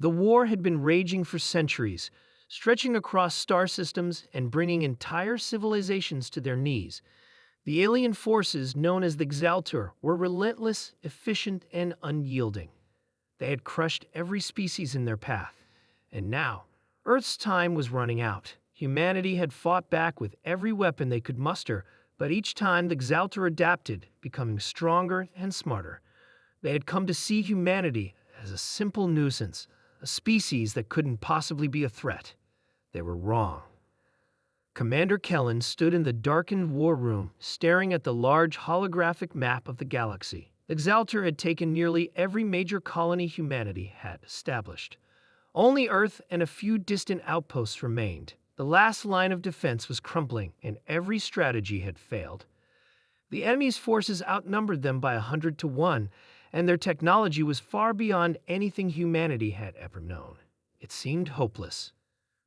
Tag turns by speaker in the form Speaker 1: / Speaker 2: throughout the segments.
Speaker 1: The war had been raging for centuries, stretching across star systems and bringing entire civilizations to their knees. The alien forces, known as the Xaltur, were relentless, efficient, and unyielding. They had crushed every species in their path, and now, Earth's time was running out. Humanity had fought back with every weapon they could muster, but each time the Xaltur adapted, becoming stronger and smarter. They had come to see humanity as a simple nuisance, a species that couldn't possibly be a threat. They were wrong. Commander Kellen stood in the darkened war room, staring at the large holographic map of the galaxy. The Xaltur had taken nearly every major colony humanity had established. Only Earth and a few distant outposts remained. The last line of defense was crumbling, and every strategy had failed. The enemy's forces outnumbered them by 100 to 1, and their technology was far beyond anything humanity had ever known. It seemed hopeless.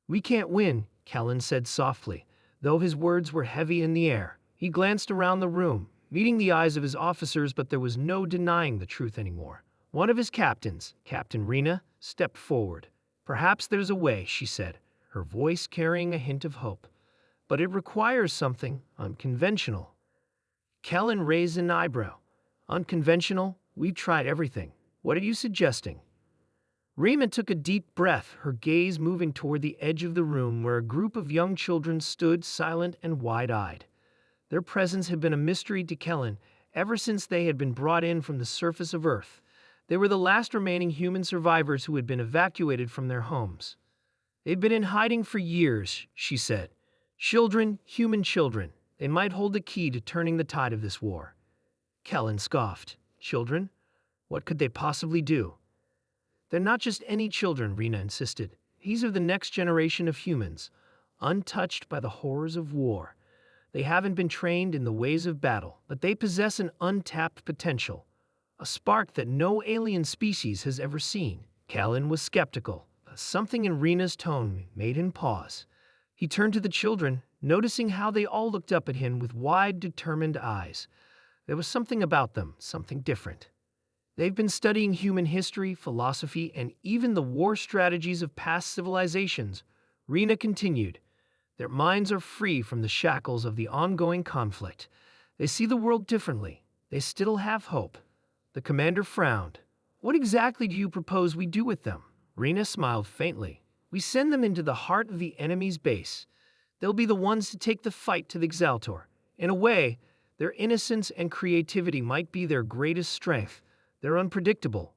Speaker 1: "We can't win," Kellen said softly, though his words were heavy in the air. He glanced around the room, meeting the eyes of his officers, but there was no denying the truth anymore. One of his captains, Captain Rena, stepped forward. "Perhaps there's a way," she said, her voice carrying a hint of hope. "But it requires something unconventional." Kellen raised an eyebrow. "Unconventional? We've tried everything. What are you suggesting?" Rena took a deep breath, her gaze moving toward the edge of the room where a group of young children stood silent and wide-eyed. Their presence had been a mystery to Kellen ever since they had been brought in from the surface of Earth. They were the last remaining human survivors who had been evacuated from their homes. "They've been in hiding for years," she said. "Children, human children. They might hold the key to turning the tide of this war." Kellen scoffed. "Children? What could they possibly do?" "They're not just any children," Rena insisted. "These are the next generation of humans, untouched by the horrors of war. They haven't been trained in the ways of battle, but they possess an untapped potential, a spark that no alien species has ever seen." Kellen was skeptical. Something in Rena's tone made him pause. He turned to the children, noticing how they all looked up at him with wide, determined eyes. There was something about them, something different. "They've been studying human history, philosophy, and even the war strategies of past civilizations," Rena continued. "Their minds are free from the shackles of the ongoing conflict. They see the world differently. They still have hope." The commander frowned. "What exactly do you propose we do with them?" Rena smiled faintly. "We send them into the heart of the enemy's base. They'll be the ones to take the fight to the Xaltur. In a way, their innocence and creativity might be their greatest strength. They're unpredictable."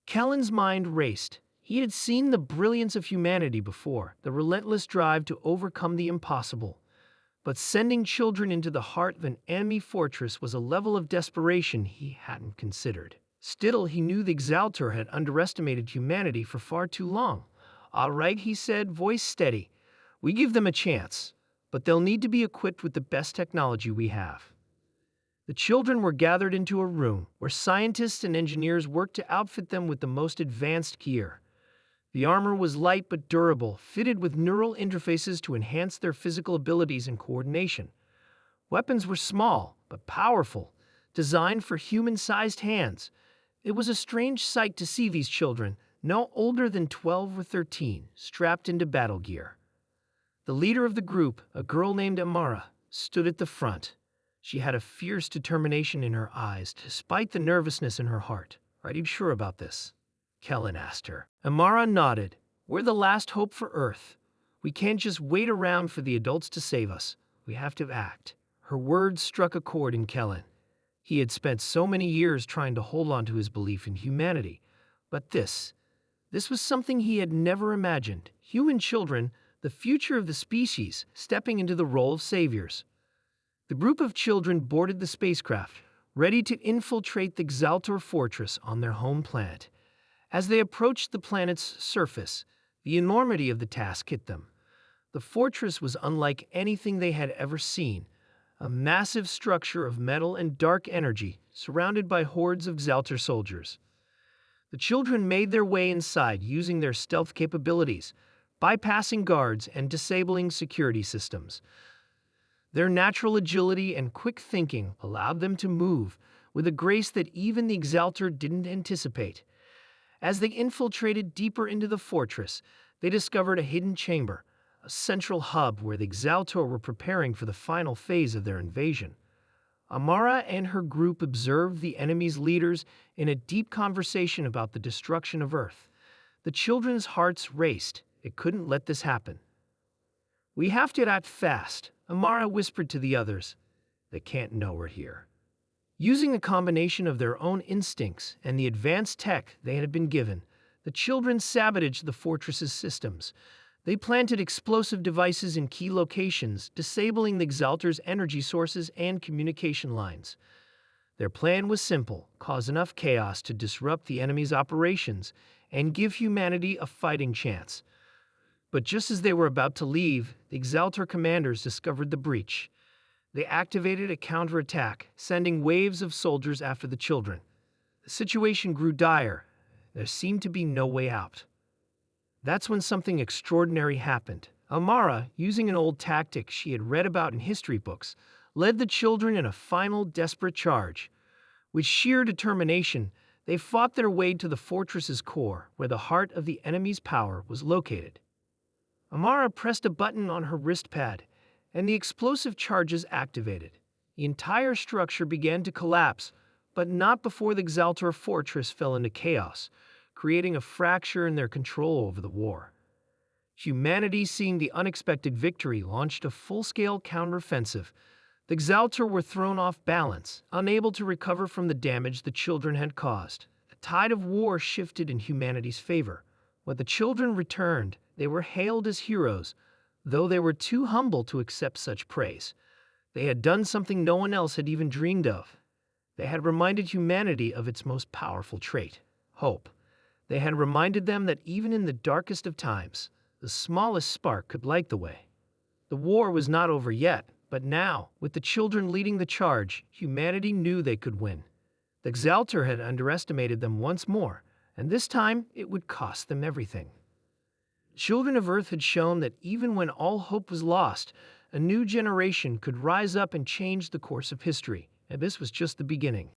Speaker 1: Kellen's mind raced. He had seen the brilliance of humanity before, the relentless drive to overcome the impossible. But sending children into the heart of an enemy fortress was a level of desperation he hadn't considered. Still, he knew the Xaltur had underestimated humanity for far too long. "All right," he said, voice steady. "We give them a chance, but they'll need to be equipped with the best technology we have." The children were gathered into a room where scientists and engineers worked to outfit them with the most advanced gear. The armor was light but durable, fitted with neural interfaces to enhance their physical abilities and coordination. Weapons were small but powerful, designed for human-sized hands. It was a strange sight to see these children, no older than 12 or 13, strapped into battle gear. The leader of the group, a girl named Amara, stood at the front. She had a fierce determination in her eyes, despite the nervousness in her heart. "Are you sure about this?" Kellen asked her. Amara nodded. "We're the last hope for Earth. We can't just wait around for the adults to save us. We have to act." Her words struck a chord in Kellen. He had spent so many years trying to hold on to his belief in humanity. But this was something he had never imagined. Human children, the future of the species, stepping into the role of saviors. The group of children boarded the spacecraft, ready to infiltrate the Xaltur fortress on their home planet. As they approached the planet's surface, the enormity of the task hit them. The fortress was unlike anything they had ever seen, a massive structure of metal and dark energy surrounded by hordes of Xaltur soldiers. The children made their way inside using their stealth capabilities, bypassing guards and disabling security systems. Their natural agility and quick thinking allowed them to move with a grace that even the Xaltur didn't anticipate. As they infiltrated deeper into the fortress, they discovered a hidden chamber, a central hub where the Exaltor were preparing for the final phase of their invasion. Amara and her group observed the enemy's leaders in a deep conversation about the destruction of Earth. The children's hearts raced. They couldn't let this happen. "We have to act fast," Amara whispered to the others. "They can't know we're here." Using a combination of their own instincts and the advanced tech they had been given, the children sabotaged the fortress's systems. They planted explosive devices in key locations, disabling the Exaltor's energy sources and communication lines. Their plan was simple: cause enough chaos to disrupt the enemy's operations and give humanity a fighting chance. But just as they were about to leave, the Exaltor commanders discovered the breach. They activated a counterattack, sending waves of soldiers after the children. The situation grew dire. There seemed to be no way out. That's when something extraordinary happened. Amara, using an old tactic she had read about in history books, led the children in a final desperate charge. With sheer determination, they fought their way to the fortress's core, where the heart of the enemy's power was located. Amara pressed a button on her wrist pad, and the explosive charges activated. The entire structure began to collapse, but not before the Exaltor fortress fell into chaos, creating a fracture in their control over the war. Humanity, seeing the unexpected victory, launched a full-scale counteroffensive. The Exaltor were thrown off balance, unable to recover from the damage the children had caused. The tide of war shifted in humanity's favor. When the children returned, they were hailed as heroes, though they were too humble to accept such praise. They had done something no one else had even dreamed of. They had reminded humanity of its most powerful trait: hope. They had reminded them that even in the darkest of times, the smallest spark could light the way. The war was not over yet, but now, with the children leading the charge, humanity knew they could win. The Exaltor had underestimated them once more, and this time it would cost them everything. Children of Earth had shown that even when all hope was lost, a new generation could rise up and change the course of history, and this was just the beginning.